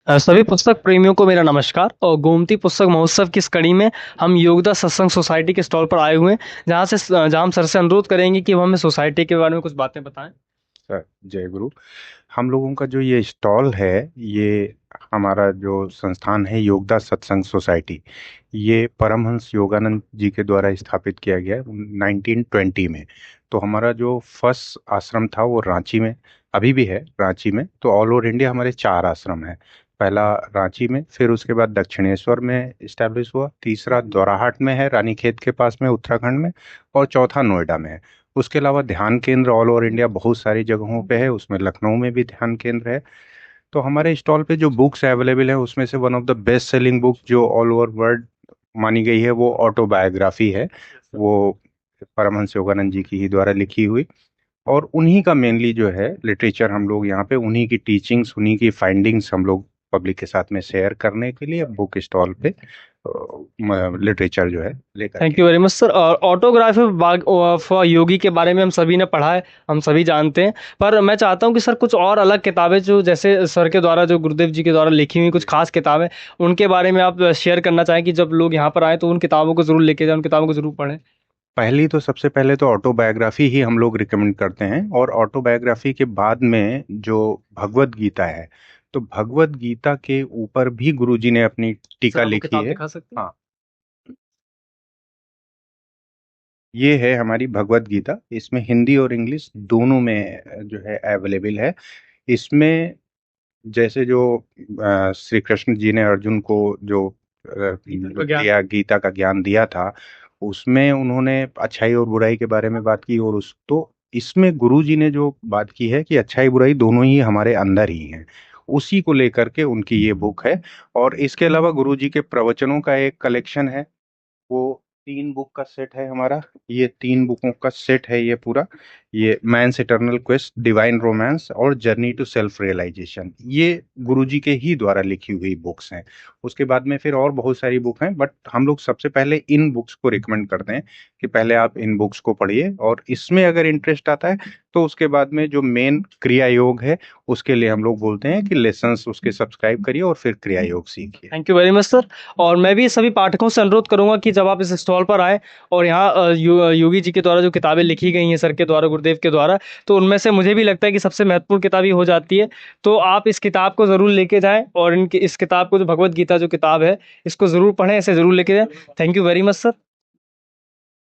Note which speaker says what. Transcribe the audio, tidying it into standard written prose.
Speaker 1: सभी पुस्तक प्रेमियों को मेरा नमस्कार। और गोमती पुस्तक महोत्सव की इस कड़ी में हम योगदा सत्संग सोसाइटी के स्टॉल पर आए हुए हैं, जहाँ हम सर से अनुरोध करेंगे कि वो हमें सोसाइटी के बारे में कुछ बातें बताएं।
Speaker 2: सर, जय गुरु। हम लोगों का जो ये स्टॉल है, ये हमारा जो संस्थान है योगदा सत्संग सोसाइटी, ये परमहंस योगानंद जी के द्वारा स्थापित किया गया है 1920 में। तो हमारा जो फर्स्ट आश्रम था वो रांची में, अभी भी है रांची में। तो ऑल ओवर इंडिया हमारे 4 आश्रम है। पहला रांची में, फिर उसके बाद दक्षिणेश्वर में इस्टेब्लिश हुआ, तीसरा दोराहाट में है रानीखेत के पास में उत्तराखंड में, और चौथा नोएडा में है। उसके अलावा ध्यान केंद्र ऑल ओवर इंडिया बहुत सारी जगहों पे है, उसमें लखनऊ में भी ध्यान केंद्र है। तो हमारे स्टॉल पे जो बुक्स अवेलेबल है उसमें से one of the best selling book जो ऑल ओवर वर्ल्ड मानी गई है वो ऑटोबायोग्राफी है। वो परमहंस योगानंद जी की ही द्वारा लिखी हुई, और उन्हीं का मेनली जो है लिटरेचर हम लोग यहाँ पे उन्हीं की टीचिंग्स, उन्हीं की फाइंडिंग्स हम लोग पब्लिक के साथ में शेयर करने के लिए बुक स्टॉल पे लिटरेचर जो है लेकर
Speaker 1: थैंक
Speaker 2: के।
Speaker 1: You very much sir. और ऑटोग्राफी फॉर योगी के बारे में हम सभी ने पढ़ा है, हम सभी जानते हैं। पर मैं चाहता हूँ कि सर कुछ और अलग किताबें जो जैसे सर के द्वारा, जो गुरुदेव जी के द्वारा लिखी हुई कुछ खास किताबें, उनके बारे में आप शेयर करना चाहें कि जब लोग यहाँ पर आए तो उन किताबों को जरूर लेके जाएं, उन किताबों को जरूर पढ़ें।
Speaker 2: पहली तो सबसे पहले तो ऑटोबायोग्राफी ही हम लोग रिकमेंड करते हैं, और ऑटोबायोग्राफी के बाद में जो भगवत गीता है, तो भगवत गीता के ऊपर भी गुरुजी ने अपनी
Speaker 1: सर
Speaker 2: टीका
Speaker 1: आप वो
Speaker 2: लिखी
Speaker 1: किताब
Speaker 2: है।
Speaker 1: दिखा सकते हैं।
Speaker 2: हाँ, ये है हमारी भगवत गीता। इसमें हिंदी और इंग्लिश दोनों में जो है अवेलेबल है। इसमें जैसे जो श्री कृष्ण जी ने अर्जुन को जो
Speaker 1: तो ज्ञान।
Speaker 2: दिया, गीता का ज्ञान दिया था, उसमें उन्होंने अच्छाई और बुराई के बारे में बात की, और उस तो इसमें गुरु जी ने जो बात की है कि अच्छाई बुराई दोनों ही हमारे अंदर ही हैं, उसी को लेकर के उनकी ये बुक है। और इसके अलावा गुरु जी के प्रवचनों का एक कलेक्शन है, वो 3 बुक का सेट है हमारा। ये 3 बुकों का सेट है ये पूरा। ये man's eternal quest, divine romance और जर्नी टू सेल्फ रियलाइजेशन, ये गुरुजी के ही द्वारा लिखी हुई बुक्स हैं। उसके बाद में फिर और बहुत सारी बुक हैं, बट हम लोग सबसे पहले इन बुक्स को रिकमेंड करते हैं कि पहले आप इन बुक्स को पढ़िए, और इसमें अगर इंटरेस्ट आता है तो उसके बाद में जो मेन क्रिया योग है उसके लिए हम लोग बोलते हैं कि लेसन्स उसके सब्सक्राइब करिए और फिर क्रिया योग सीखिए।
Speaker 1: Thank you very much sir. और मैं भी सभी पाठकों से अनुरोध करूंगा कि जब आप इस स्टॉल पर आए और यहाँ योगी जी के द्वारा जो किताबें लिखी गई हैं सर के द्वारा, गुरुदेव के द्वारा, तो उनमें से मुझे भी लगता है कि सबसे महत्वपूर्ण किताब ही हो जाती है। तो आप इस किताब को ज़रूर लेके जाएं, और इनकी इस किताब को, जो भगवत गीता जो किताब है, इसको ज़रूर पढ़ें, इसे ज़रूर लेके जाएं। Thank you very much sir.